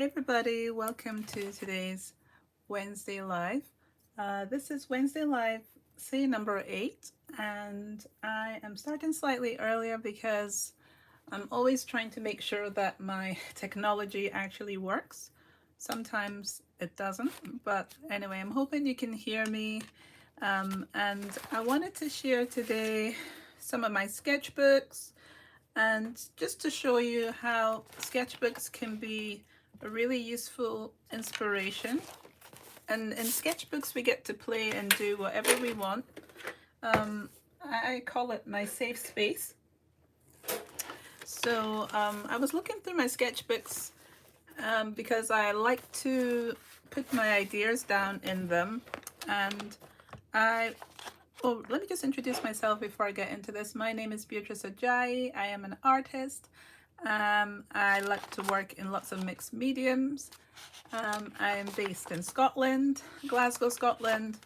Hey everybody, welcome to today's Wednesday Live. This is Wednesday Live, say number 8, and I am starting slightly earlier because I'm always trying to make sure that my technology actually works. Sometimes it doesn't, but anyway, I'm hoping you can hear me. And I wanted to share today some of my sketchbooks and just to show you how sketchbooks can be a really useful inspiration. And in sketchbooks, we get to play and do whatever we want. I call it my safe space. So I was looking through my sketchbooks because I like to put my ideas down in them. And let me just introduce myself before I get into this. My name is Beatrice Ajayi. I am an artist. I like to work in lots of mixed mediums. I am based in Scotland, Glasgow, Scotland.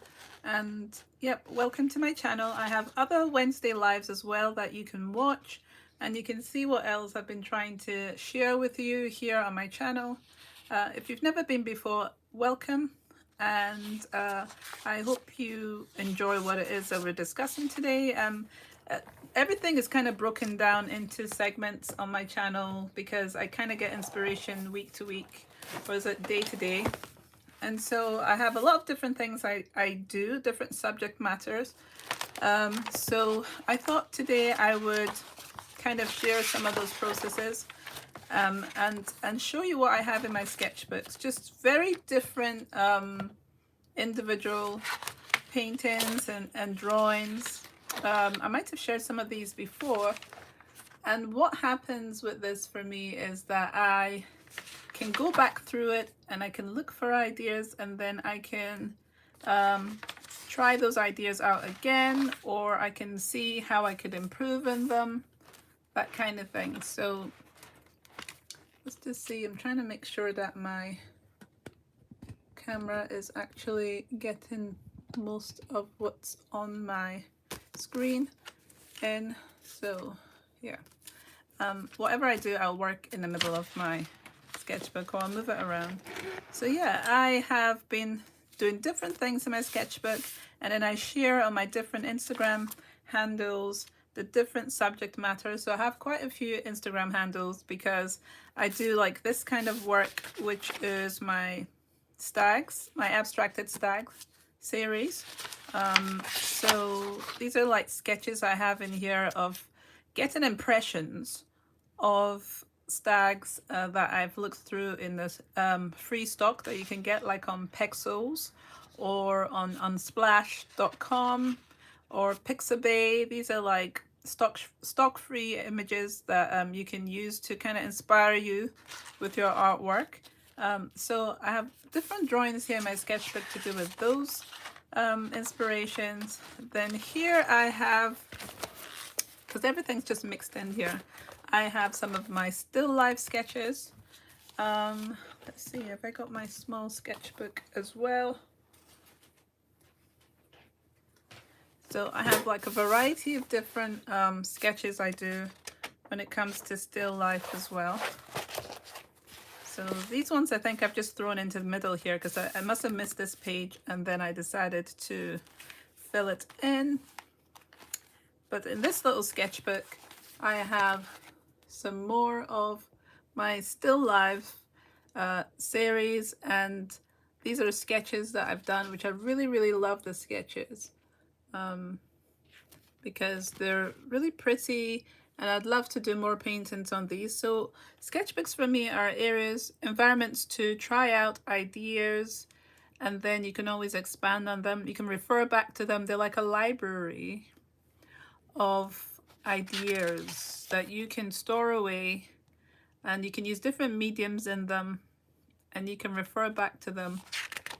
And yep, welcome to my channel. I have other Wednesday lives as well that you can watch, and you can see what else I've been trying to share with you here on my channel. If you've never been before, welcome. And I hope you enjoy what it is that we're discussing today. Everything is kind of broken down into segments on my channel because I kind of get inspiration week to week, or is it day to day? And so I have a lot of different things I do, different subject matters. So I thought today I would kind of share some of those processes and show you what I have in my sketchbooks. Just very different individual paintings and drawings. I might have shared some of these before. And what happens with this for me is that I can go back through it and I can look for ideas, and then I can try those ideas out again, or I can see how I could improve in them, that kind of thing. So let's just see. I'm trying to make sure that my camera is actually getting most of what's on my screen in. So yeah, whatever I do, I'll work in the middle of my sketchbook, or I'll move it around. So yeah, I have been doing different things in my sketchbook, and then I share on my different Instagram handles the different subject matters. So I have quite a few Instagram handles because I do like this kind of work, which is my stags, my abstracted stags series. So these are like sketches I have in here of getting impressions of stags that I've looked through in this free stock that you can get like on Pexels or on unsplash.com or Pixabay. These are like stock free images that you can use to kind of inspire you with your artwork. So I have different drawings here in my sketchbook to do with those inspirations. Then here I have, because everything's just mixed in here, I have some of my still life sketches. Let's see if I got my small sketchbook as well. So I have like a variety of different sketches I do when it comes to still life as well. So these ones I think I've just thrown into the middle here because I must have missed this page and then I decided to fill it in. But in this little sketchbook, I have some more of my still life series, and these are sketches that I've done, which I really love the sketches because they're really pretty, and I'd love to do more paintings on these. So sketchbooks for me are areas, environments to try out ideas, and then you can always expand on them. You can refer back to them. They're like a library of ideas that you can store away, and you can use different mediums in them, and you can refer back to them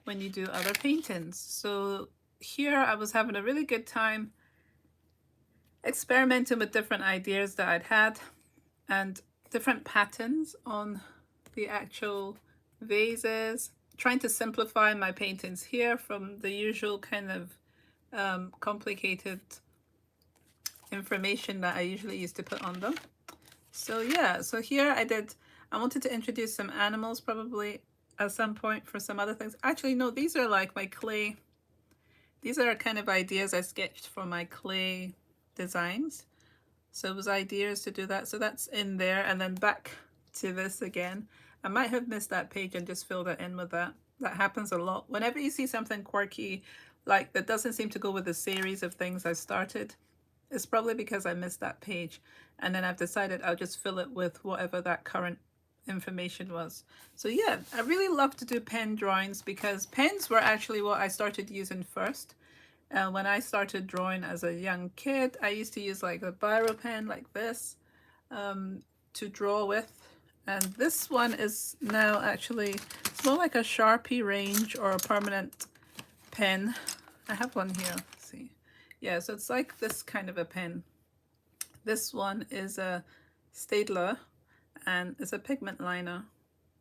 when you do other paintings. So here I was having a really good time experimenting with different ideas that I'd had and different patterns on the actual vases, trying to simplify my paintings here from the usual kind of complicated information that I usually used to put on them. So yeah, so here I wanted to introduce some animals probably at some point for some other things. Actually, no, these are like my clay. These are kind of ideas I sketched for my clay designs. So it was ideas to do that. So that's in there, and then back to this again. I might have missed that page and just filled it in with that. That happens a lot. Whenever you see something quirky, like that doesn't seem to go with the series of things I started, it's probably because I missed that page. And then I've decided I'll just fill it with whatever that current information was. So yeah, I really love to do pen drawings because pens were actually what I started using first. When I started drawing as a young kid, I used to use like a biro pen like this to draw with. And this one is now actually, it's more like a Sharpie range or a permanent pen. I have one here, let's see. Yeah, so it's like this kind of a pen. This one is a Staedtler and it's a pigment liner.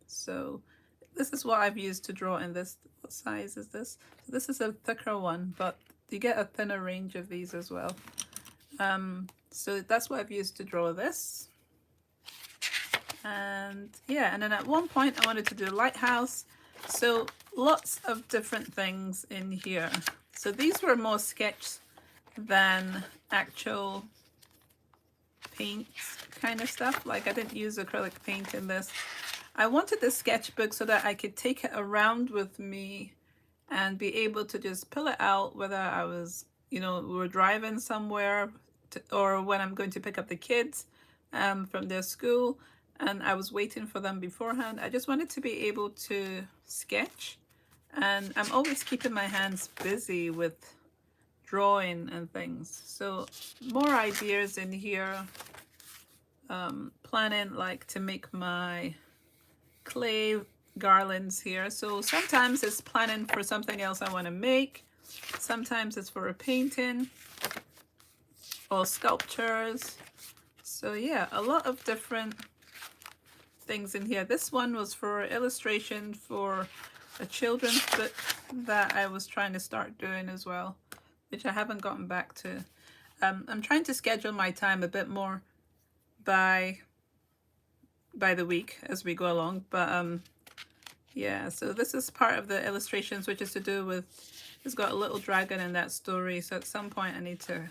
So this is what I've used to draw in this. What size is this? So this is a thicker one, but you get a thinner range of these as well. So that's what I've used to draw this. And yeah, and then at one point I wanted to do a lighthouse. So lots of different things in here. So these were more sketch than actual paint kind of stuff. Like I didn't use acrylic paint in this. I wanted the sketchbook so that I could take it around with me and be able to just pull it out, whether I was, you know, we were driving somewhere or when I'm going to pick up the kids from their school and I was waiting for them beforehand. I just wanted to be able to sketch, and I'm always keeping my hands busy with drawing and things. So more ideas in here. Planning like to make my clay garlands here. So sometimes it's planning for something else I want to make. Sometimes it's for a painting or sculptures. So yeah, a lot of different things in here. This one was for illustration for a children's book that I was trying to start doing as well, which I haven't gotten back to. I'm trying to schedule my time a bit more by the week as we go along, but yeah, so this is part of the illustrations, which is to do with, it's got a little dragon in that story, so at some point I need to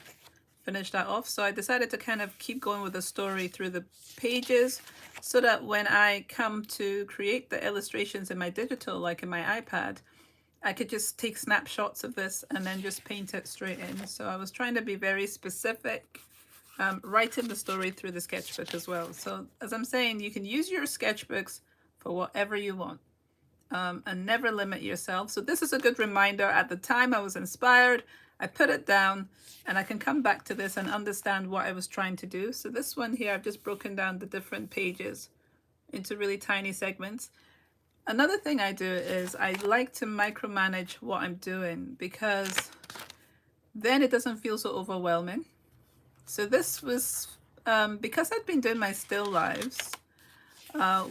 finish that off. So I decided to kind of keep going with the story through the pages so that when I come to create the illustrations in my digital, like in my iPad, I could just take snapshots of this and then just paint it straight in. So I was trying to be very specific, writing the story through the sketchbook as well. So as I'm saying, you can use your sketchbooks for whatever you want. And never limit yourself. So this is a good reminder. At the time I was inspired, I put it down, and I can come back to this and understand what I was trying to do. So this one here, I've just broken down the different pages into really tiny segments. Another thing I do is I like to micromanage what I'm doing, because then it doesn't feel so overwhelming. So this was because I'd been doing my still lives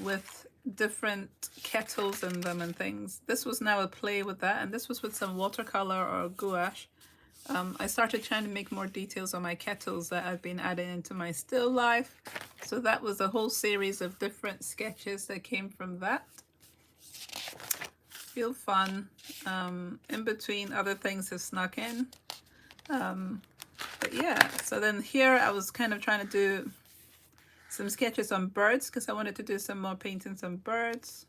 with different kettles in them and things. This was now a play with that, and this was with some watercolor or gouache. I started trying to make more details on my kettles that I've been adding into my still life. So that was a whole series of different sketches that came from that. Feel fun. In between, other things have snuck in. But yeah, so then here I was kind of trying to do some sketches on birds because I wanted to do some more paintings on birds.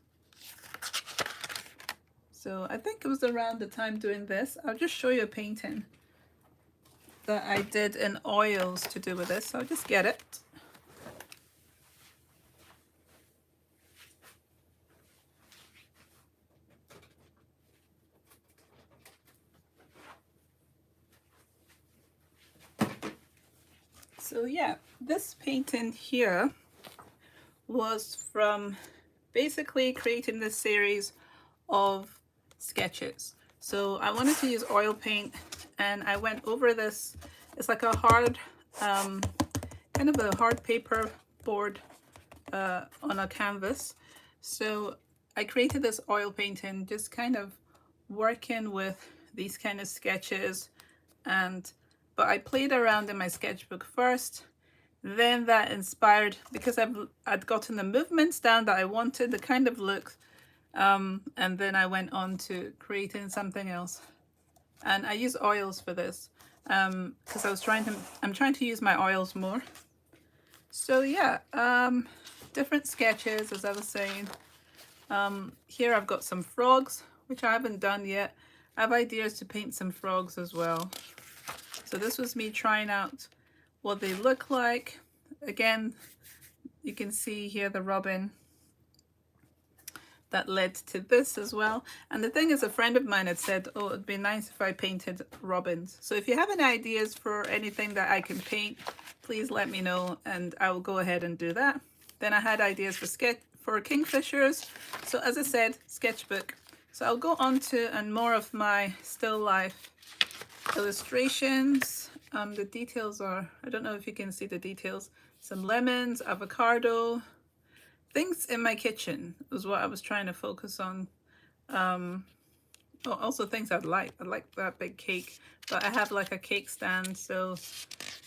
So I think it was around the time doing this. I'll just show you a painting that I did in oils to do with this. So I'll just get it. So yeah, this painting here was from basically creating this series of sketches. So I wanted to use oil paint, and I went over this. It's like a hard, kind of a hard paper board on a canvas. So I created this oil painting, just kind of working with these kind of sketches, but I played around in my sketchbook first. Then that inspired, because I'd gotten the movements down that I wanted, the kind of look, and then I went on to creating something else. And I use oils for this because I'm trying to use my oils more. So yeah, different sketches, as I was saying. Here I've got some frogs, which I haven't done yet. I have ideas to paint some frogs as well. So this was me trying out what they look like. Again, you can see here the robin that led to this as well. And the thing is, a friend of mine had said, oh, it'd be nice if I painted robins. So if you have any ideas for anything that I can paint, please let me know and I will go ahead and do that. Then I had ideas for kingfishers. So as I said, sketchbook. So I'll go on to and more of my still life illustrations. The details are, I don't know if you can see the details, some lemons, avocado, things in my kitchen was what I was trying to focus on. Also things I like that big cake, but I have like a cake stand, so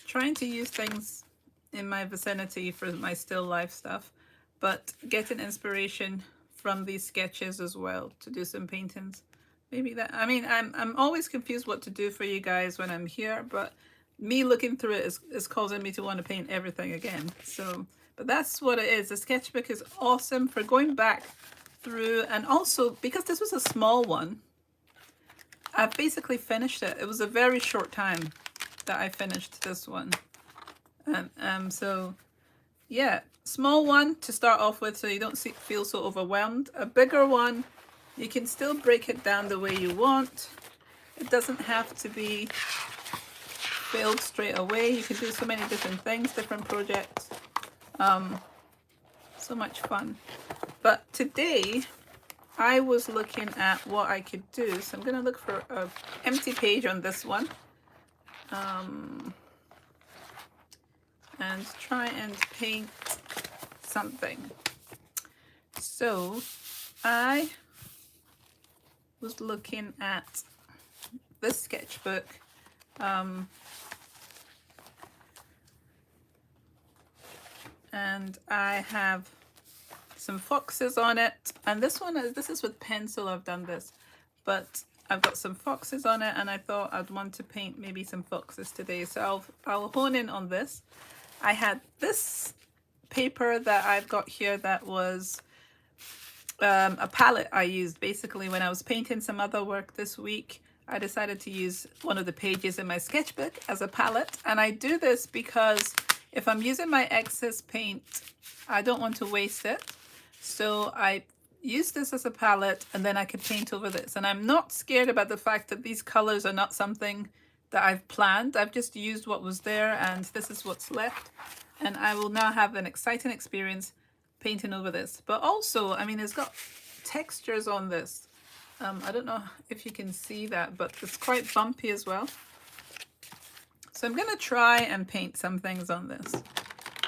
trying to use things in my vicinity for my still life stuff, but getting inspiration from these sketches as well to do some paintings. Maybe that, I mean, I'm always confused what to do for you guys when I'm here, but me looking through it is causing me to want to paint everything again. So, but that's what it is. The sketchbook is awesome for going back through, and also because this was a small one, I've basically finished it. It was a very short time that I finished this one. So yeah, small one to start off with so you don't feel so overwhelmed. A bigger one, you can still break it down the way you want. It doesn't have to be filled straight away. You can do so many different things, different projects. So much fun. But today I was looking at what I could do. So I'm going to look for an empty page on this one. And try and paint something. So I was looking at this sketchbook. And I have some foxes on it, and this is with pencil. I've done this, but I've got some foxes on it, and I thought I'd want to paint maybe some foxes today, so I'll hone in on this. I had this paper that I've got here that was a palette I used basically when I was painting some other work this week. I decided to use one of the pages in my sketchbook as a palette, and I do this because if I'm using my excess paint, I don't want to waste it. So I use this as a palette, and then I can paint over this. And I'm not scared about the fact that these colors are not something that I've planned. I've just used what was there, and this is what's left. And I will now have an exciting experience painting over this. But also, I mean, it's got textures on this. I don't know if you can see that, but it's quite bumpy as well. So I'm going to try and paint some things on this.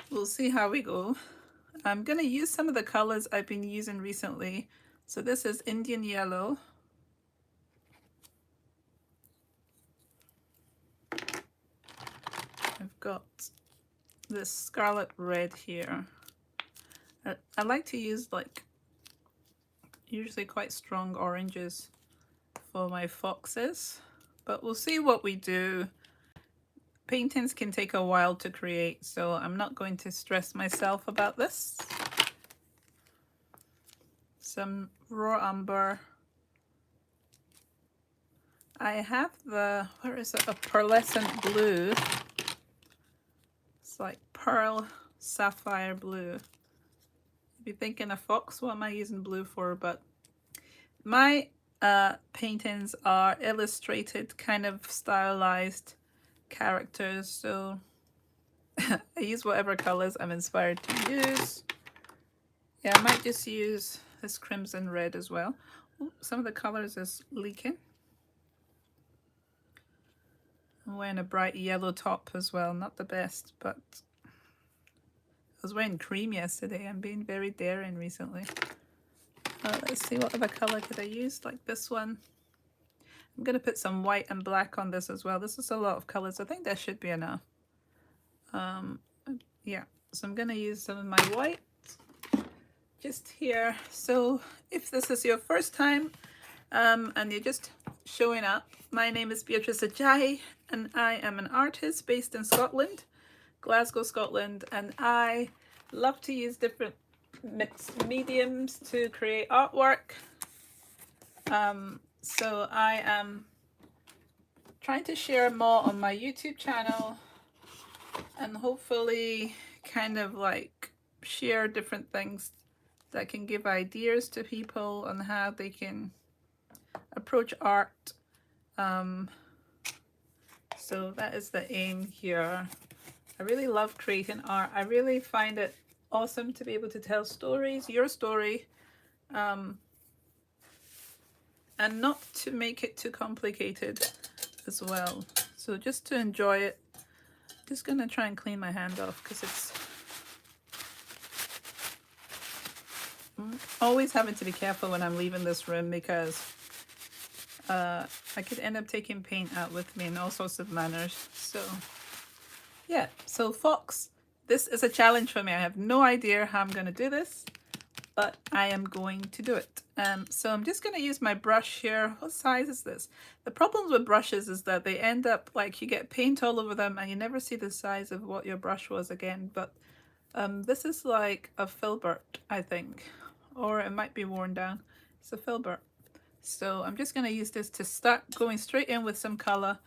We'll see how we go. I'm going to use some of the colors I've been using recently. So this is Indian yellow. I've got this scarlet red here. I like to use like usually quite strong oranges for my foxes, but we'll see what we do. Paintings can take a while to create, so I'm not going to stress myself about this. Some raw umber. I have where is it? A pearlescent blue. It's like pearl sapphire blue. If you're thinking a fox, what am I using blue for? But my paintings are illustrated, kind of stylized characters, so I use whatever colors I'm inspired to use. Yeah, I might just use this crimson red as well. Ooh, some of the colors is leaking. I'm wearing a bright yellow top as well, not the best, but I was wearing cream yesterday. I'm being very daring recently. Let's see, what other color could I use? Like this one. I'm going to put some white and black on this as well. This is a lot of colors. I think that should be enough. yeah, so I'm gonna use some of my white just here. So if this is your first time and you're just showing up, my name is Beatrice Ajayi and I am an artist based in Scotland, Glasgow, Scotland, and I love to use different mixed mediums to create artwork. So I am trying to share more on my YouTube channel and hopefully kind of like share different things that can give ideas to people on how they can approach art. So that is the aim here. I really love creating art. I really find it awesome to be able to tell stories, your story, and not to make it too complicated as well. So just to enjoy it. Just gonna try and clean my hand off because it's always having to be careful when I'm leaving this room because I could end up taking paint out with me in all sorts of manners. So yeah, so fox, this is a challenge for me. I have no idea how I'm gonna do this, but I am going to do it. So I'm just gonna use my brush here. What size is this? The problems with brushes is that they end up like you get paint all over them and you never see the size of what your brush was again. But this is like a filbert, I think, or it might be worn down. It's a filbert. So I'm just gonna use this to start going straight in with some color.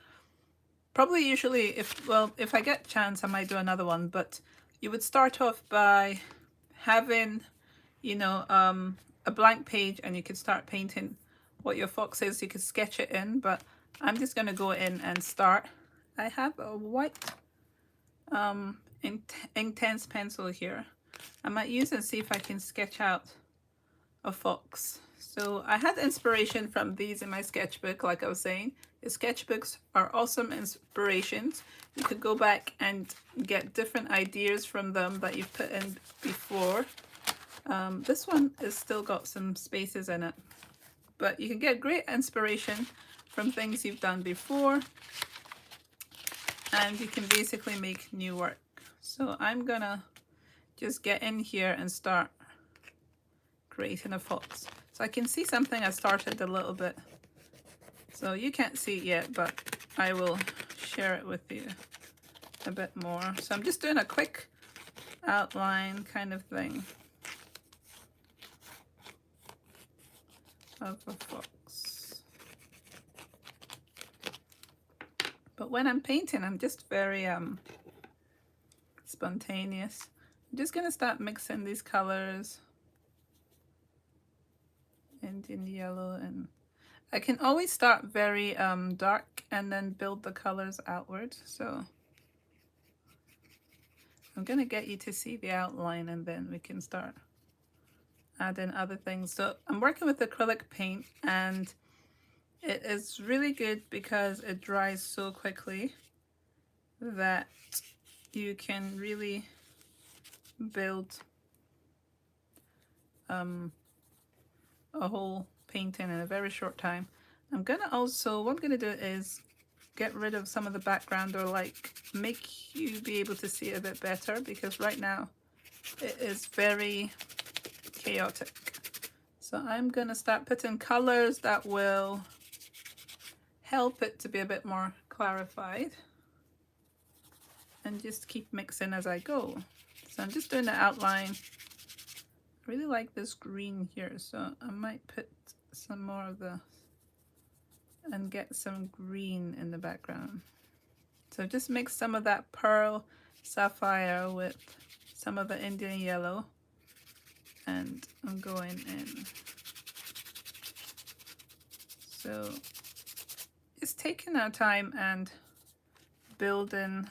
Probably usually if I get a chance I might do another one, but you would start off by having, you know, a blank page and you could start painting what your fox is. You could sketch it in, but I'm just gonna go in and start. I have a white intense pencil here. I might use it and see if I can sketch out a fox. So I had inspiration from these in my sketchbook, like I was saying. The sketchbooks are awesome inspirations. You could go back and get different ideas from them that you've put in before. This one has still got some spaces in it, but you can get great inspiration from things you've done before, and you can basically make new work. So I'm gonna just get in here and start creating a fox. So I can see something I started a little bit. So you can't see it yet, but I will share it with you a bit more. So I'm just doing a quick outline kind of thing of a fox. But when I'm painting, I'm just very spontaneous. I'm just gonna start mixing these colors. Indian yellow, and I can always start very dark and then build the colors outward. So I'm gonna get you to see the outline and then we can start adding other things. So I'm working with acrylic paint and it is really good because it dries so quickly that you can really build a whole painting in a very short time. I'm gonna also, what I'm gonna do is get rid of some of the background, or like make you be able to see it a bit better, because right now it is very chaotic. So I'm gonna start putting colors that will help it to be a bit more clarified, and just keep mixing as I go. So I'm just doing the outline. I really like this green here, so I might put some more of the, and get some green in the background. So just mix some of that pearl sapphire with some of the Indian yellow, and I'm going in. So it's taking our time and building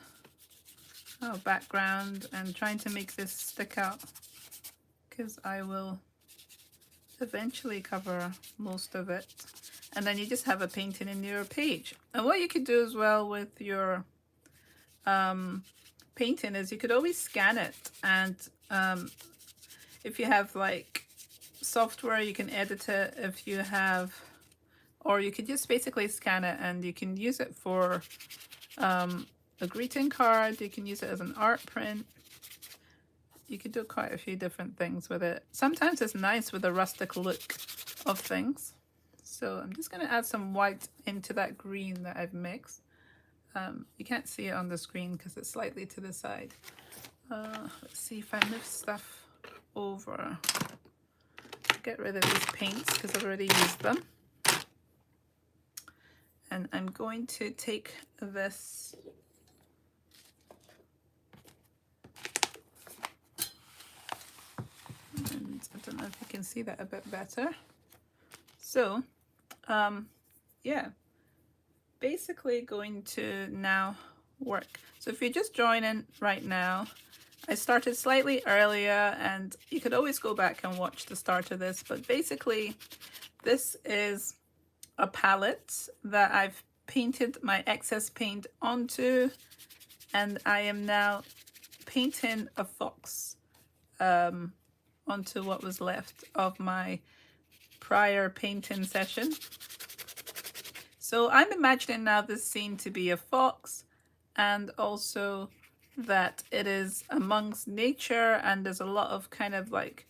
our background and trying to make this stick out, because I will eventually cover most of it, and then you just have a painting in your page. And what you could do as well with your painting is you could always scan it, and if you have like software you can edit it. If you have, or you could just basically scan it and you can use it for a greeting card. You can use it as an art print. you could do quite a few different things with it. Sometimes it's nice with a rustic look of things. So I'm just going to add some white into that green that I've mixed. You can't see it on the screen because it's slightly to the side. Let's see if I move stuff over. Get rid of these paints because I've already used them. And I'm going to take this and I don't know if you can see that a bit better. So yeah, basically going to now work. So if you're just joining right now, I started slightly earlier, and you could always go back and watch the start of this, but basically this is a palette that I've painted my excess paint onto, and I am now painting a fox onto what was left of my prior painting session. So I'm imagining now this scene to be a fox, and also that it is amongst nature, and there's a lot of kind of like,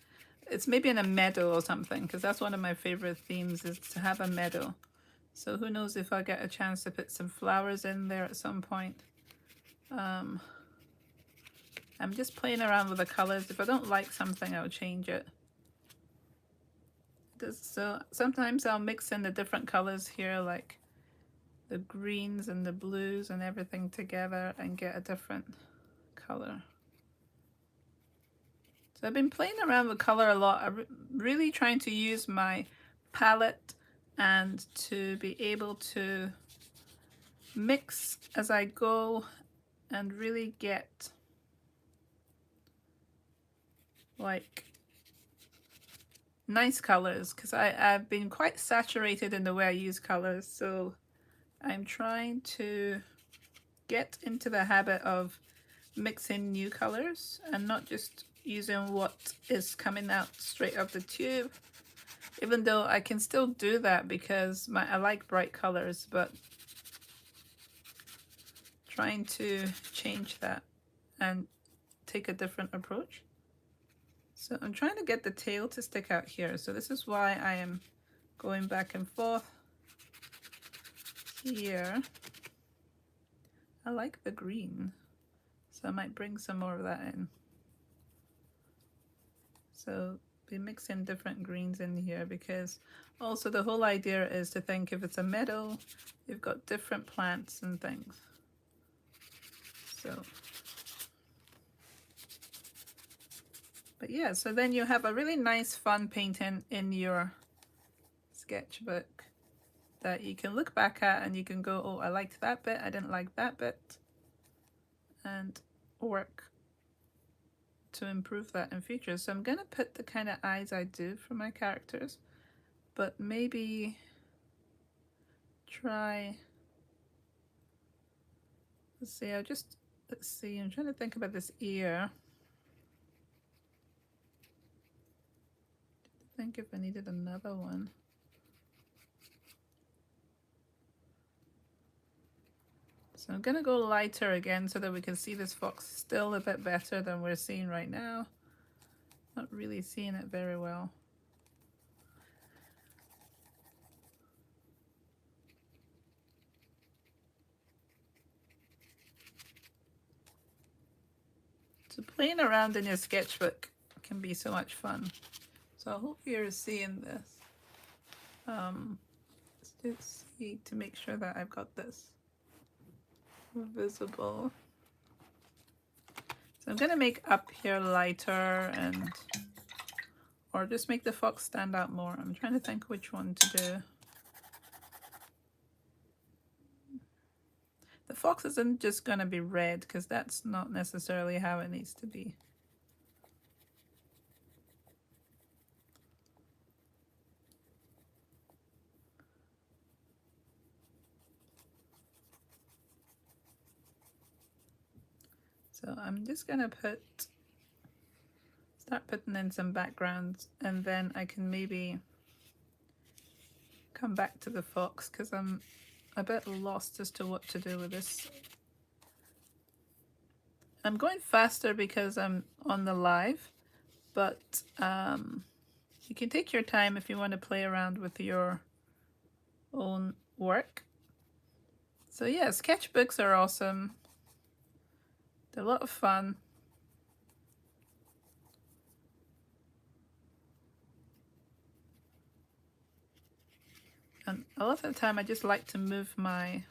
it's maybe in a meadow or something, because that's one of my favorite themes, is to have a meadow. So who knows if I get a chance to put some flowers in there at some point. I'm just playing around with the colors. If I don't like something, I'll change it. So sometimes I'll mix in the different colors here, like the greens and the blues and everything together, and get a different color. So I've been playing around with color a lot. I'm really trying to use my palette and to be able to mix as I go and really get like nice colors, because I've been quite saturated in the way I use colors. So I'm trying to get into the habit of mixing new colors and not just using what is coming out straight off the tube, even though I can still do that because I like bright colors, but trying to change that and take a different approach. So I'm trying to get the tail to stick out here. So this is why I am going back and forth here. I like the green, so I might bring some more of that in. So be mixing different greens in here, because also the whole idea is to think, if it's a meadow, you've got different plants and things. So, but yeah, so then you have a really nice fun painting in your sketchbook that you can look back at and you can go, oh, I liked that bit, I didn't like that bit, and work to improve that in future. So I'm gonna put the kind of eyes I do for my characters, but maybe try, let's see, let's see, I'm trying to think about this ear. I think if I needed another one. So I'm gonna go lighter again so that we can see this fox still a bit better than we're seeing right now. Not really seeing it very well. So playing around in your sketchbook can be so much fun. So I hope you're seeing this. Let's just see to make sure that I've got this visible. So I'm gonna make up here lighter, and or just make the fox stand out more. I'm trying to think which one to do. The fox isn't just gonna be red, because that's not necessarily how it needs to be. So I'm just gonna start putting in some backgrounds, and then I can maybe come back to the fox, because I'm a bit lost as to what to do with this. I'm going faster because I'm on the live, but you can take your time if you want to play around with your own work. So yeah, sketchbooks are awesome. They're a lot of fun. And a lot of the time I just like to move my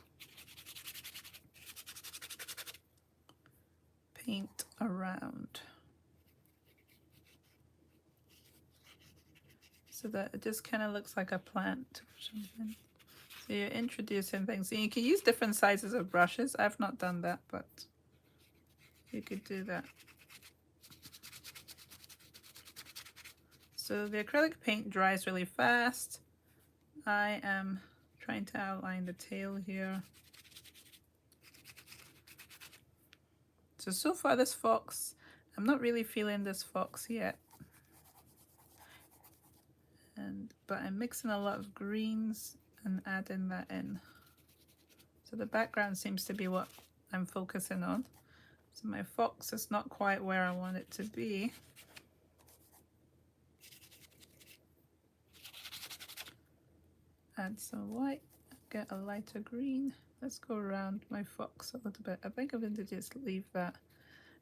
paint around so that it just kind of looks like a plant or something. So you're introducing things. And you can use different sizes of brushes. I've not done that, but you could do that. So the acrylic paint dries really fast. I am trying to outline the tail here. So far this fox, I'm not really feeling this fox yet. But I'm mixing a lot of greens and adding that in. So the background seems to be what I'm focusing on. So my fox is not quite where I want it to be. Add some white, get a lighter green. Let's go around my fox a little bit. I think I'm going to just leave that.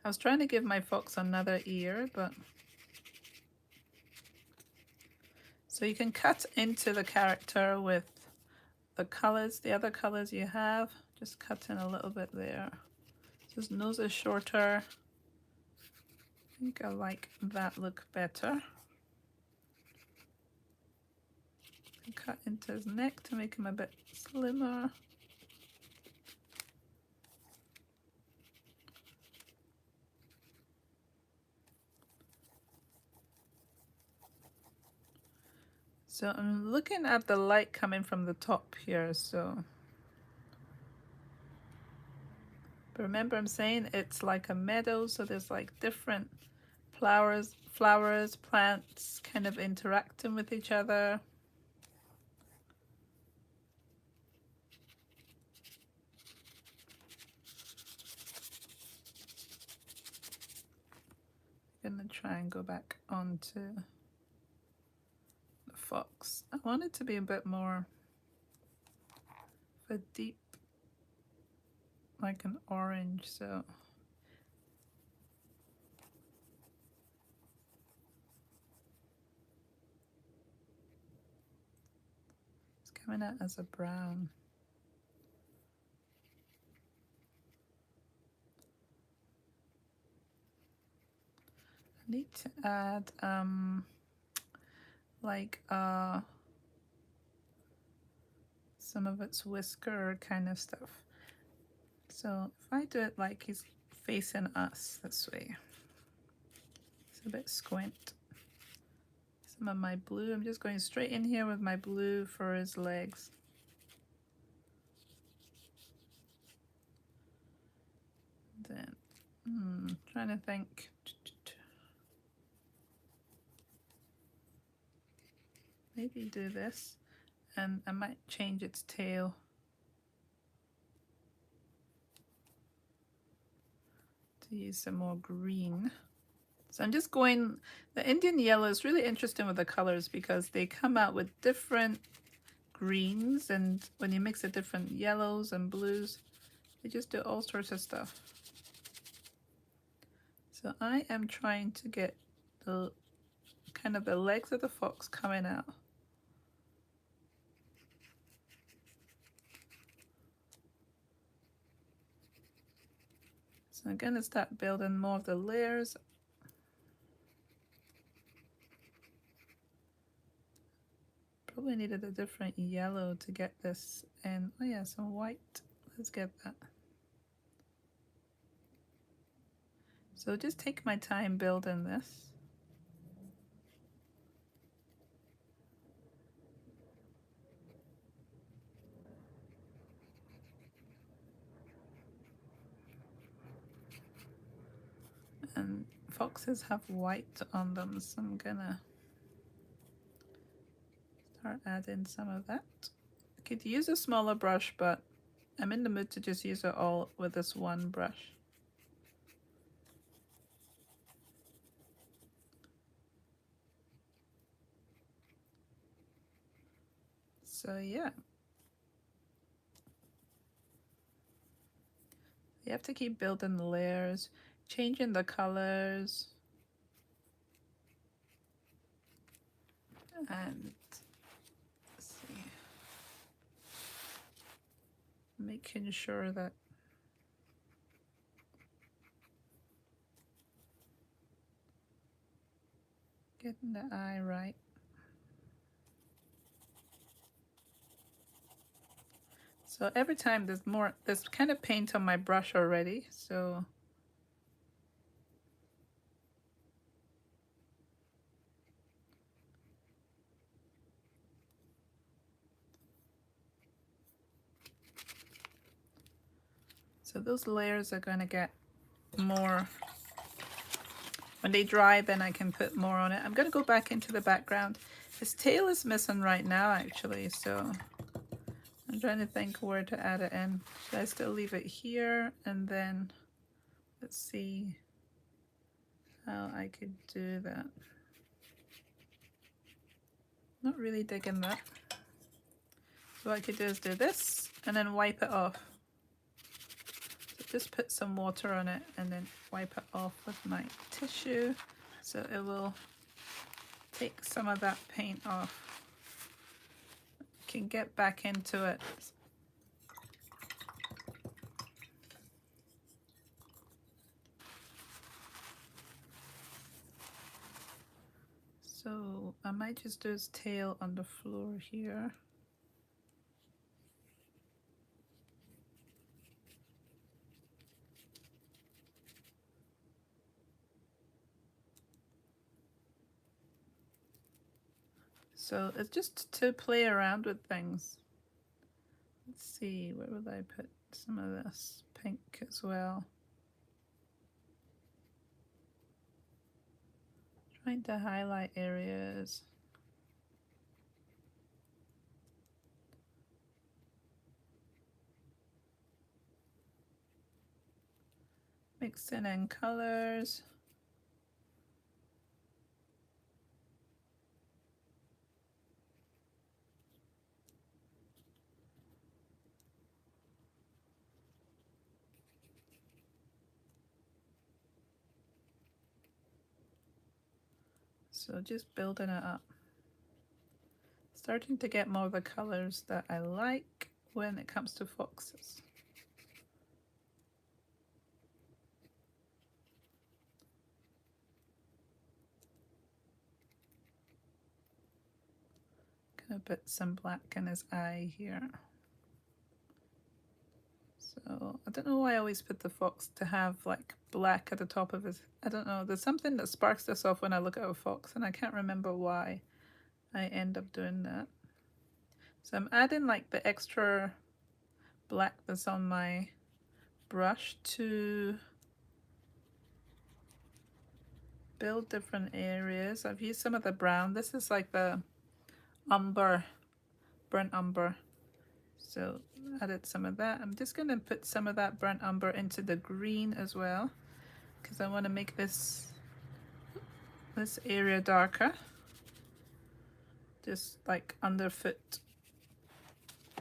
I was trying to give my fox another ear, but... So you can cut into the character with the colors, the other colors you have. Just cut in a little bit there. So his nose is shorter. I think I like that look better. And cut into his neck to make him a bit slimmer. So I'm looking at the light coming from the top here, so. But remember I'm saying it's like a meadow, so there's like different flowers, plants kind of interacting with each other. I'm gonna try and go back onto the fox. I want it to be a bit more of a deep, like an orange, so. It's coming out as a brown. I need to add like some of its whisker kind of stuff. So if I do it like he's facing us this way, it's a bit squint. Some of my blue, I'm just going straight in here with my blue for his legs. Then, trying to think. Maybe do this, and I might change its tail. To use some more green. So I'm just going, the Indian yellow is really interesting with the colors because they come out with different greens, and when you mix the different yellows and blues, they just do all sorts of stuff. So I am trying to get the kind of the legs of the fox coming out. So I'm gonna start building more of the layers. Probably needed a different yellow to get this in. Oh yeah, some white. Let's get that. So just take my time building this. And foxes have white on them, so I'm gonna start adding some of that. I could use a smaller brush, but I'm in the mood to just use it all with this one brush. So yeah, you have to keep building the layers, changing the colors, and let's see, making sure that getting the eye right. So every time there's kind of paint on my brush already, so those layers are going to get more. When they dry, then I can put more on it. I'm going to go back into the background. His tail is missing right now, actually, so I'm trying to think where to add it in. Should I still leave it here? And then let's see how I could do that. Not really digging that. So what I could do is do this and then wipe it off. So just put some water on it and then wipe it off with my tissue so it will take some of that paint off. Can get back into it. So I might just do his tail on the floor here. So it's just to play around with things. Let's see, where would I put some of this pink as well? Trying to highlight areas. Mixing in colors. So just building it up. Starting to get more of the colors that I like when it comes to foxes. Gonna put some black in his eye here. So I don't know why I always put the fox to have like black at the top of his, I don't know, there's something that sparks this off when I look at a fox and I can't remember why I end up doing that. So I'm adding like the extra black that's on my brush to build different areas. I've used some of the brown. This is like the umber, burnt umber. So added some of that. I'm just going to put some of that burnt umber into the green as well because I want to make this area darker. Just like underfoot.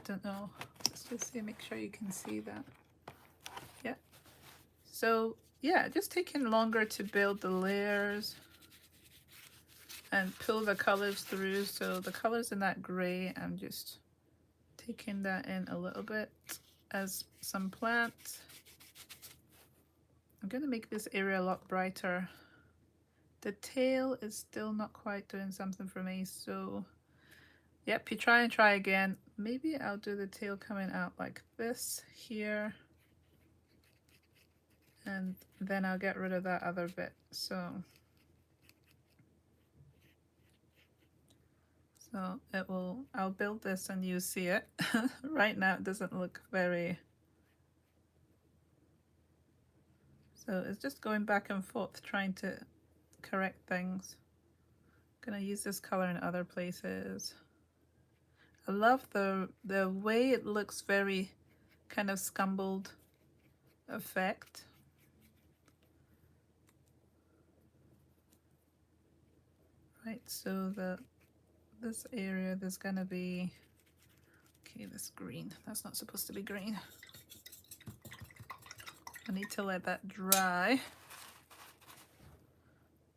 Don't know. Let's just see, make sure you can see that. Yeah. So yeah, just taking longer to build the layers and pull the colors through. So the colors in that gray, I'm just taking that in a little bit as some plants. I'm going to make this area a lot brighter. The tail is still not quite doing something for me, so yep, you try and try again. Maybe I'll do the tail coming out like this here, and then I'll get rid of that other bit. So it will, I'll build this and you see it. Right now it doesn't look very, so it's just going back and forth trying to correct things. I'm gonna use this color in other places. I love the way it looks, very kind of scumbled effect. Right, so this area, there's gonna be Okay, this green, that's not supposed to be green. I need to let that dry.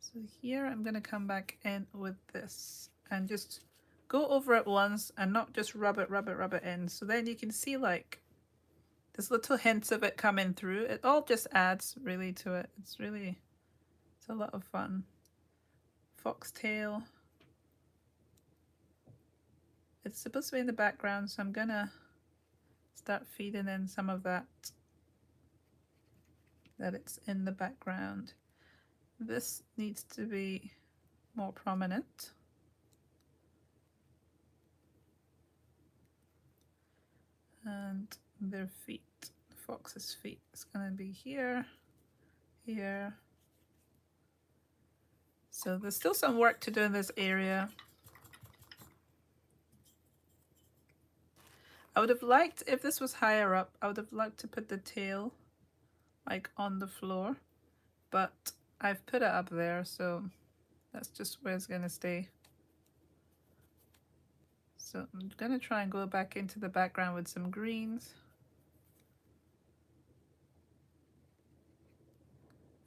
So here I'm going to come back in with this and just go over it once and not just rub it in. So then you can see like there's little hints of it coming through. It all just adds really to it. It's a lot of fun. Foxtail. It's supposed to be in the background, so I'm gonna start feeding in some of that it's in the background. This needs to be more prominent. And their feet, the fox's feet, is going to be here, here. So there's still some work to do in this area. I would have liked, if this was higher up, I would have liked to put the tail like on the floor, but I've put it up there, so that's just where it's going to stay. So I'm going to try and go back into the background with some greens.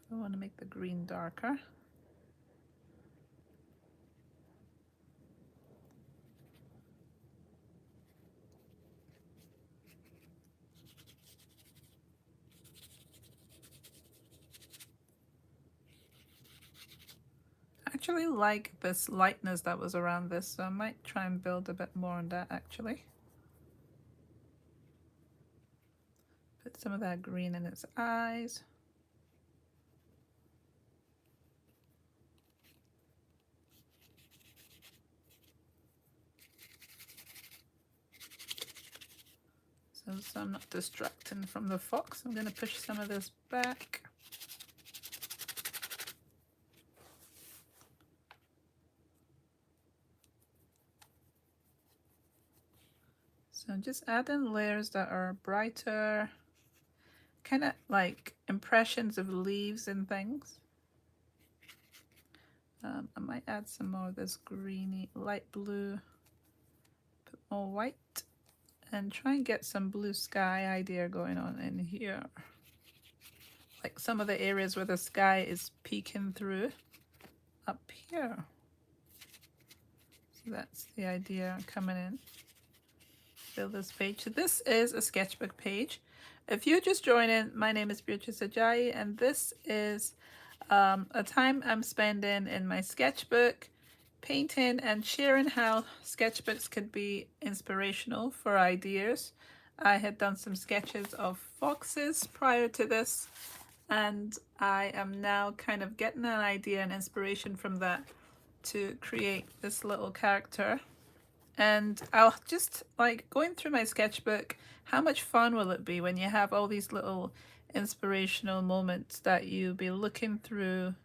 I want to make the green darker. I actually like this lightness that was around this, so I might try and build a bit more on that actually. Put some of that green in its eyes. So I'm not distracting from the fox, I'm going to push some of this back. So just add in layers that are brighter, kind of like impressions of leaves and things. I might add some more of this greeny, light blue, put more white, and try and get some blue sky idea going on in here. Like some of the areas where the sky is peeking through up here. So that's the idea coming in. Build this page. So this is a sketchbook page. If you're just joining, my name is Beatrice Ajayi, and this is a time I'm spending in my sketchbook, painting and sharing how sketchbooks could be inspirational for ideas. I had done some sketches of foxes prior to this, and I am now kind of getting an idea and inspiration from that to create this little character. And I'll just like going through my sketchbook, how much fun will it be when you have all these little inspirational moments that you'll be looking through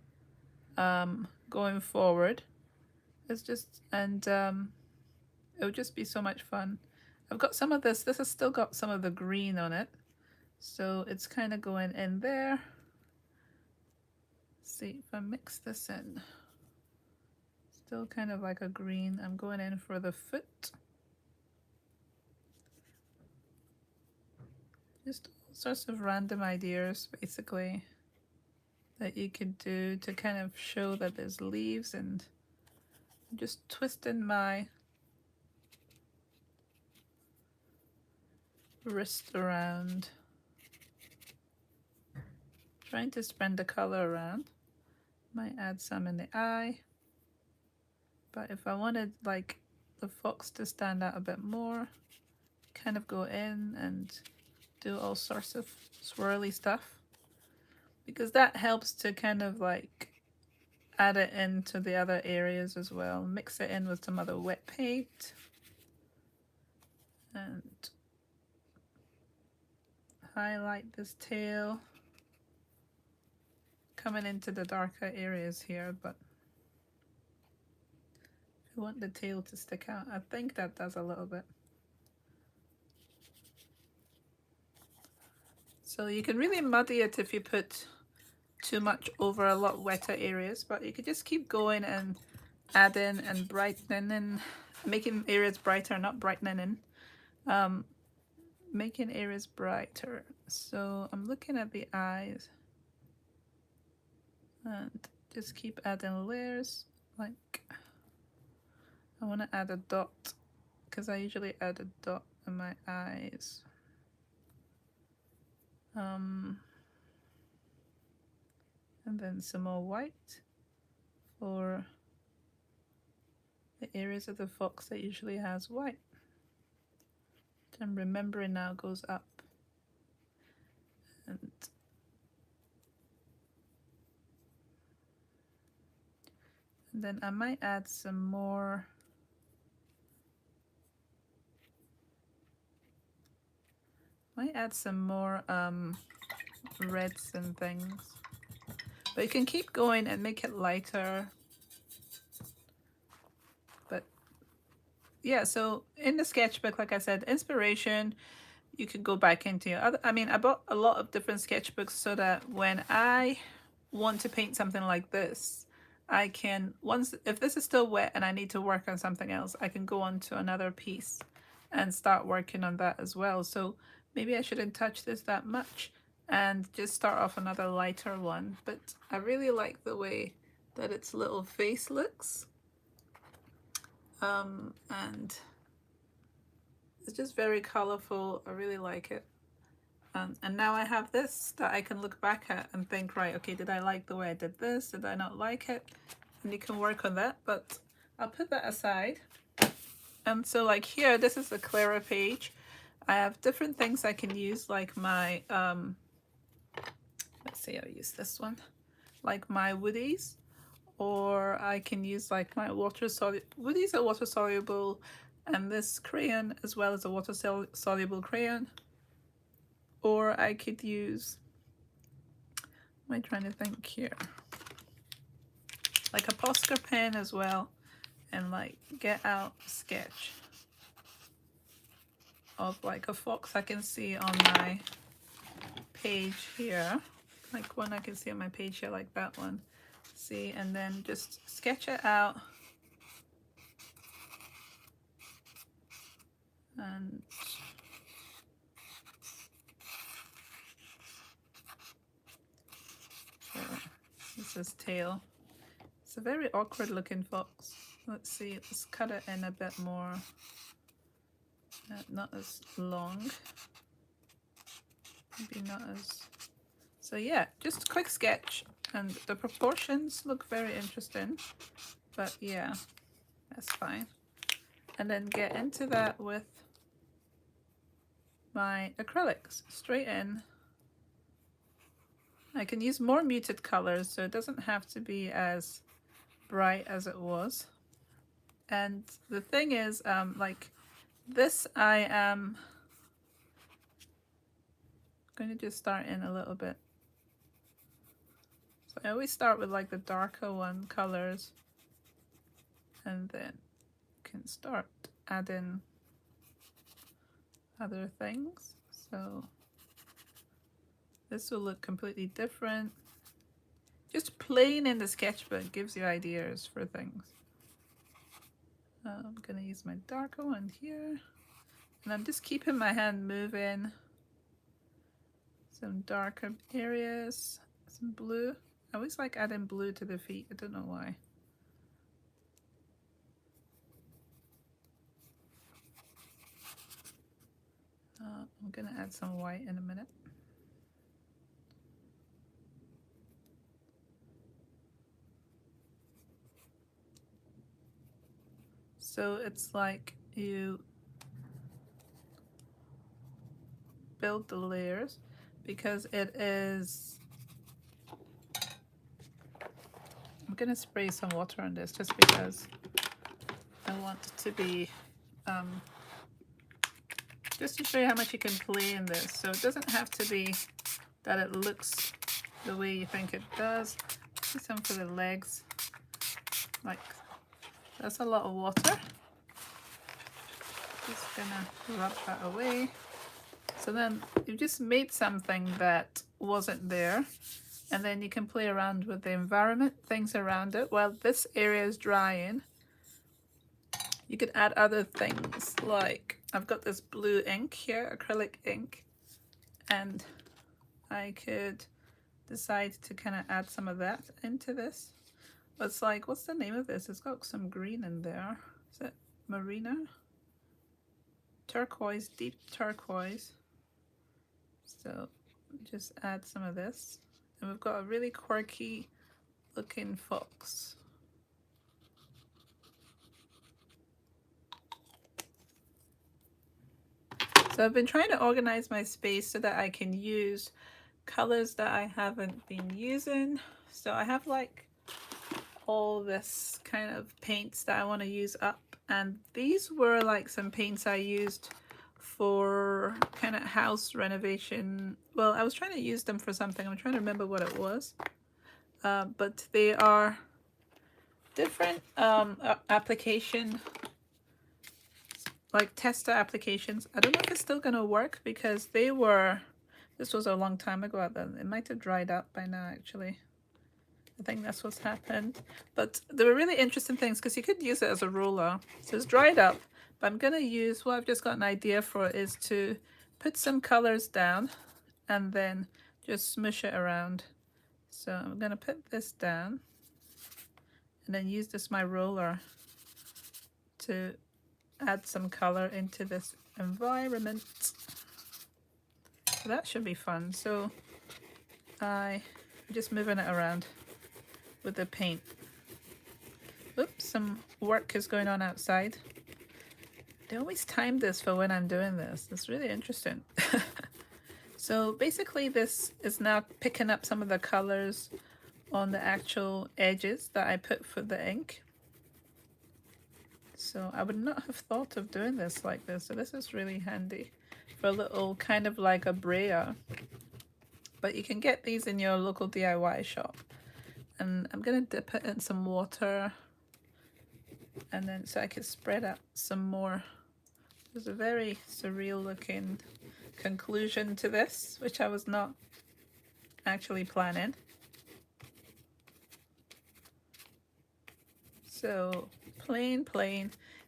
going forward. It's just, and it'll just be so much fun. I've got some of this has still got some of the green on it, so it's kind of going in there. Let's see if I mix this in. Still kind of like a green. I'm going in for the foot. Just all sorts of random ideas basically that you could do to kind of show that there's leaves, and I'm just twisting my wrist around, trying to spread the color around. Might add some in the eye. But if I wanted like the fox to stand out a bit more, kind of go in and do all sorts of swirly stuff, because that helps to kind of like add it into the other areas as well. Mix it in with some other wet paint and highlight this tail, coming into the darker areas here, but I want the tail to stick out. I think that does a little bit. So you can really muddy it if you put too much over a lot wetter areas, but you could just keep going and adding and brightening and making areas brighter, not brightening in. Making areas brighter. So I'm looking at the eyes and just keep adding layers. Like I want to add a dot because I usually add a dot in my eyes. And then some more white for the areas of the fox that usually has white. Which I'm remembering now goes up. And then I might add some more reds and things. But you can keep going and make it lighter. But yeah, so in the sketchbook, like I said, inspiration, you could go back into your other, I mean, I bought a lot of different sketchbooks so that when I want to paint something like this, I can, once, if this is still wet and I need to work on something else, I can go on to another piece and start working on that as well. So maybe I shouldn't touch this that much and just start off another lighter one. But I really like the way that its little face looks. And it's just very colorful. I really like it. And now I have this that I can look back at and think, right, okay, did I like the way I did this? Did I not like it? And you can work on that, but I'll put that aside. And so like here, this is a clearer page. I have different things I can use, like my, let's see, I'll use this one, like my woodies, or I can use like my woodies are water soluble, and this crayon as well as a water soluble crayon. Or I could use, what am I trying to think here? Like a Posca pen as well, and like get out a sketch of like a fox I can see on my page here, like one I can see on my page here, like that one. See, and then just sketch it out. And so this is tail. It's a very awkward looking fox. Let's see, let's cut it in a bit more. Not as long. Maybe not as... So yeah, just a quick sketch. And the proportions look very interesting. But yeah, that's fine. And then get into that with my acrylics straight in. I can use more muted colors, so it doesn't have to be as bright as it was. And the thing is, like this, I am going to just start in a little bit. So I always start with like the darker one colors, and then can start adding other things. So this will look completely different. Just playing in the sketchbook gives you ideas for things. I'm gonna use my darker one here, and I'm just keeping my hand moving. Some darker areas, some blue. I always like adding blue to the feet, I don't know why. I'm gonna add some white in a minute. So it's like you build the layers because it is... I'm gonna spray some water on this just because I want it to be just to show you how much you can play in this. So it doesn't have to be that it looks the way you think it does. Do some for the legs. Like, that's a lot of water. Just gonna rub that away. So then you've just made something that wasn't there, and then you can play around with the environment, things around it. While this area is drying, you could add other things like I've got this blue ink here, acrylic ink, and I could decide to kind of add some of that into this. It's like, what's the name of this? It's got some green in there. Is it Marina? Turquoise, deep turquoise. So just add some of this. And we've got a really quirky looking fox. So I've been trying to organize my space so that I can use colors that I haven't been using. So I have like all this kind of paints that I want to use up, and these were like some paints I used for kind of house renovation. Well, I was trying to use them for something. I'm trying to remember what it was, but they are different application, like tester applications. I don't know if it's still gonna work because they were, this was a long time ago. Then it might have dried up by now actually. I think that's what's happened. But they were really interesting things because you could use it as a roller. So it's dried up, but I'm gonna use, what I've just got an idea for is to put some colors down and then just smush it around. So I'm gonna put this down and then use this my roller to add some color into this environment. So that should be fun. So I'm just moving it around with the paint. Oops, some work is going on outside. They always time this for when I'm doing this. It's really interesting. So basically this is now picking up some of the colors on the actual edges that I put for the ink. So I would not have thought of doing this like this. So this is really handy for a little kind of like a brayer. But you can get these in your local DIY shop. And I'm gonna dip it in some water, and then so I could spread out some more. There's a very surreal looking conclusion to this, which I was not actually planning. So plain,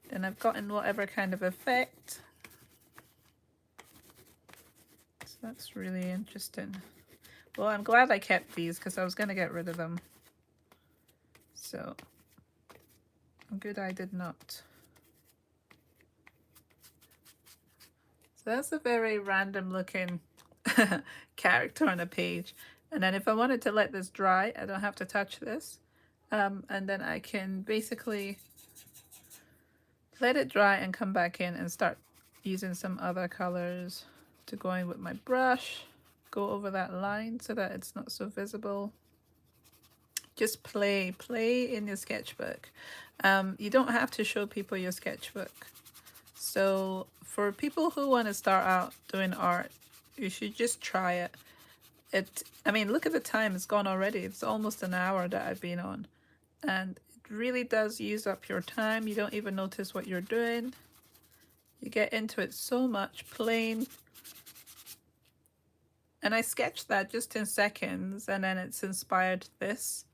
then I've gotten whatever kind of effect. So that's really interesting. Well, I'm glad I kept these because I was going to get rid of them. So good I did not. So that's a very random looking character on a page. And then if I wanted to let this dry, I don't have to touch this. And then I can basically let it dry and come back in and start using some other colors to go in with my brush. Go over that line so that it's not so visible. Just play in your sketchbook. You don't have to show people your sketchbook. So for people who want to start out doing art, you should just try it. I mean, look at the time, it's gone already. It's almost an hour that I've been on. And it really does use up your time. You don't even notice what you're doing. You get into it so much, plain. And I sketched that just in seconds, and then it's inspired this,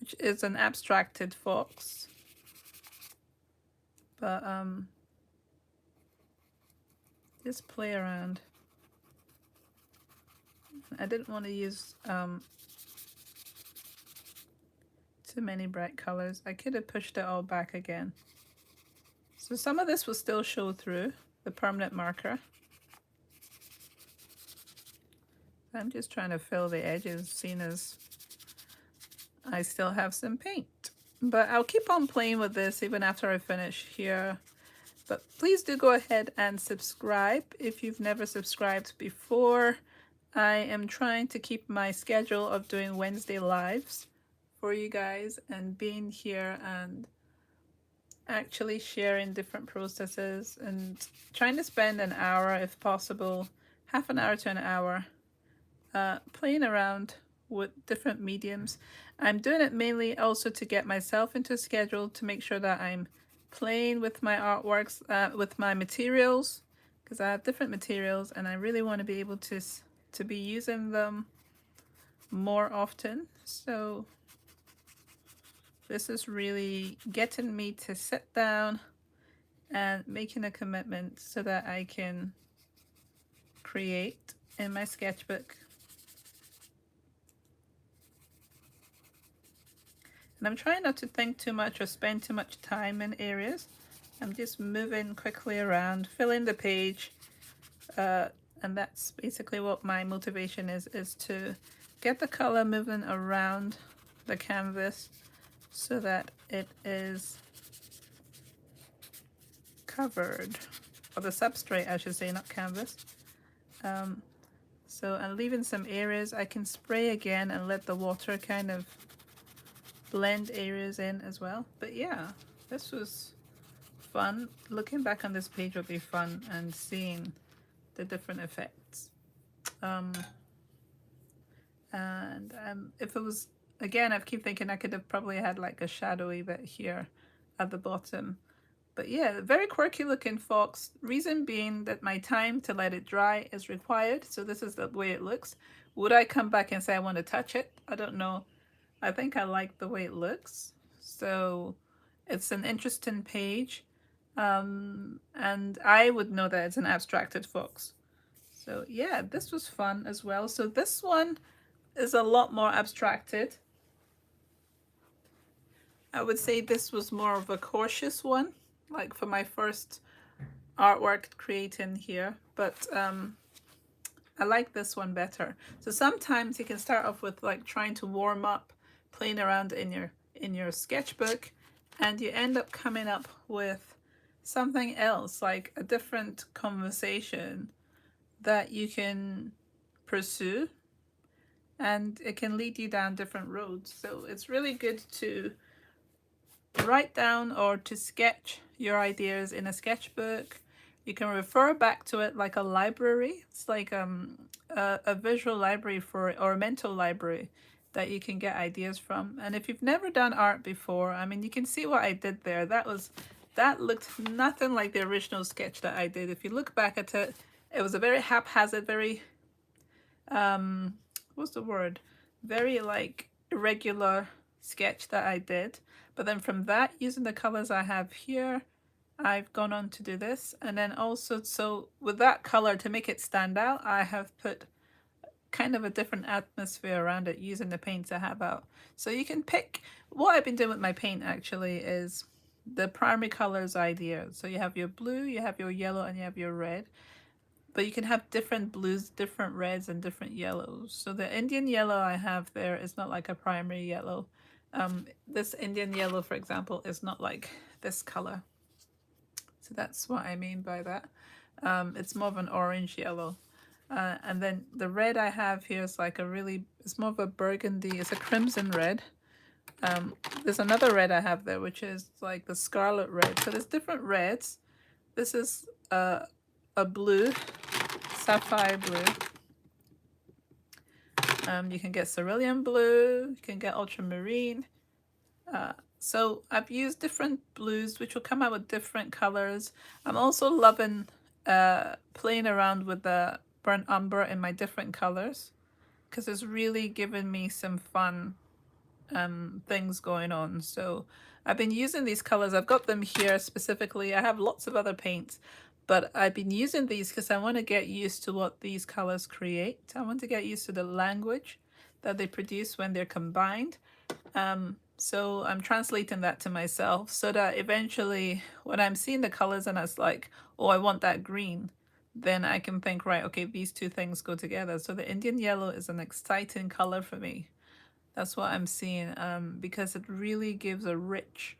which is an abstracted fox. But just play around. I didn't want to use too many bright colors. I could have pushed it all back again. So some of this will still show through the permanent marker. I'm just trying to fill the edges, seeing as I still have some paint. But I'll keep on playing with this even after I finish here. But please do go ahead and subscribe if you've never subscribed before. I am trying to keep my schedule of doing Wednesday lives for you guys and being here and actually sharing different processes and trying to spend an hour, if possible, half an hour to an hour, playing around with different mediums. I'm doing it mainly also to get myself into a schedule to make sure that I'm playing with my artworks, with my materials, because I have different materials and I really want to be able to be using them more often. So this is really getting me to sit down and making a commitment so that I can create in my sketchbook. And I'm trying not to think too much or spend too much time in areas. I'm just moving quickly around, filling the page, and that's basically what my motivation is to get the color moving around the canvas so that it is covered, or the substrate I should say, not canvas. So I'm leaving some areas. I can spray again and let the water kind of blend areas in as well. But yeah, this was fun. Looking back on this page would be fun, and seeing the different effects. And if it was, again, I keep thinking I could have probably had like a shadowy bit here at the bottom. But yeah, very quirky looking fox. Reason being that my time to let it dry is required. So this is the way it looks. Would I come back and say I want to touch it? I don't know. I think I like the way it looks. So it's an interesting page. And I would know that it's an abstracted fox. So yeah, this was fun as well. So this one is a lot more abstracted. I would say this was more of a cautious one, like for my first artwork creating here, but I like this one better. So sometimes you can start off with like trying to warm up, playing around in your sketchbook, and you end up coming up with something else, like a different conversation that you can pursue, and it can lead you down different roads. So it's really good to write down or to sketch your ideas in a sketchbook. You can refer back to it like a library. It's like a visual library or a mental library that you can get ideas from. And if you've never done art before, I mean, you can see what I did there. That looked nothing like the original sketch that I did. If you look back at it, it was a very haphazard, very what's the word? Very like irregular sketch that I did. But then from that, using the colors I have here, I've gone on to do this. And then also, so with that color, to make it stand out, I have put kind of a different atmosphere around it using the paints I have out. So you can pick, what I've been doing with my paint actually is the primary colors idea. So you have your blue, you have your yellow, and you have your red. But you can have different blues, different reds, and different yellows. So the Indian yellow I have there is not like a primary yellow. This Indian yellow, for example, is not like this color. So that's what I mean by that. It's more of an orange yellow. And then the red I have here is like it's more of a burgundy, it's a crimson red. There's another red I have there, which is like the scarlet red. So there's different reds. This is a blue, sapphire blue. You can get cerulean blue, you can get ultramarine. So I've used different blues, which will come out with different colors. I'm also loving playing around with the burnt umber in my different colors, because it's really given me some fun things going on. So I've been using these colors. I've got them here specifically. I have lots of other paints, but I've been using these because I want to get used to what these colors create. I want to get used to the language that they produce when they're combined. So I'm translating that to myself so that eventually when I'm seeing the colors and it's like, oh, I want that green, then I can think, right, okay, these two things go together. So the Indian yellow is an exciting color for me. That's what I'm seeing, because it really gives a rich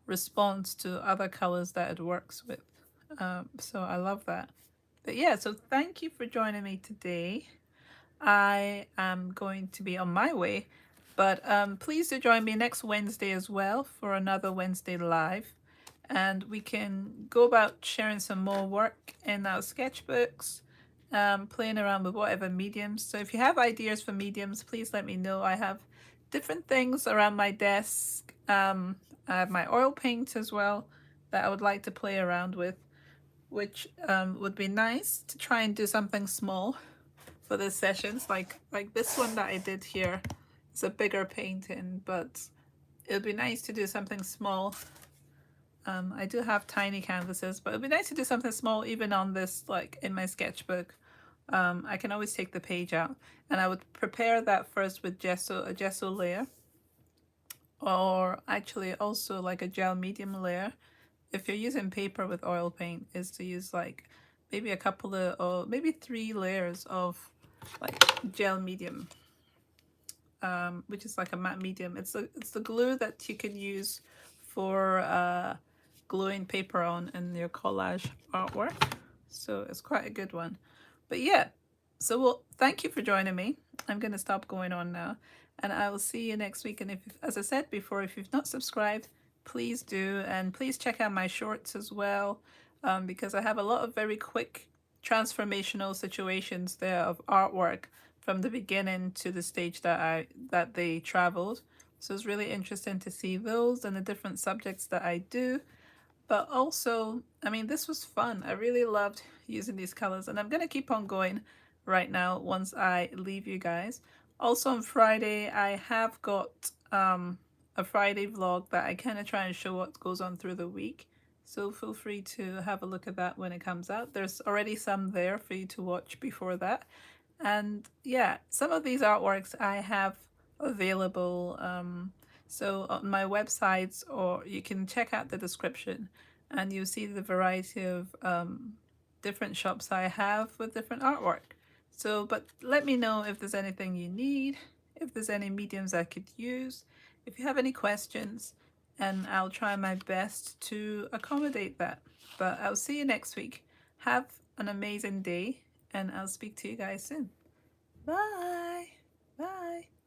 response to other colors that it works with. So I love that. But yeah, so thank you for joining me today. I am going to be on my way, but please do join me next Wednesday as well for another Wednesday live. And we can go about sharing some more work in our sketchbooks, playing around with whatever mediums. So if you have ideas for mediums, please let me know. I have different things around my desk. I have my oil paint as well that I would like to play around with, which would be nice to try and do something small for the sessions. Like this one that I did here is a bigger painting, but it would be nice to do something small I do have tiny canvases, but it'd be nice to do something small even on this, like in my sketchbook. I can always take the page out, and I would prepare that first with gesso, a gesso layer, or actually also like a gel medium layer. If you're using paper with oil paint, is to use like maybe a couple of, or maybe 3 layers of like gel medium, which is like a matte medium. It's the glue that you can use for gluing paper on in your collage artwork. So it's quite a good one. But yeah, so well, thank you for joining me. I'm going to stop going on now, and I will see you next week. And if, as I said before, if you've not subscribed, please do, and please check out my shorts as well, because I have a lot of very quick transformational situations there of artwork from the beginning to the stage that they traveled. So it's really interesting to see those and the different subjects that I do. But also, I mean, this was fun. I really loved using these colors, and I'm going to keep on going right now once I leave you guys. Also on Friday, I have got a Friday vlog that I kind of try and show what goes on through the week. So feel free to have a look at that when it comes out. There's already some there for you to watch before that. And yeah, some of these artworks I have available. So on my websites, or you can check out the description and you'll see the variety of different shops I have with different artwork. So, but let me know if there's anything you need, if there's any mediums I could use, if you have any questions, and I'll try my best to accommodate that. But I'll see you next week. Have an amazing day, and I'll speak to you guys soon. Bye. Bye.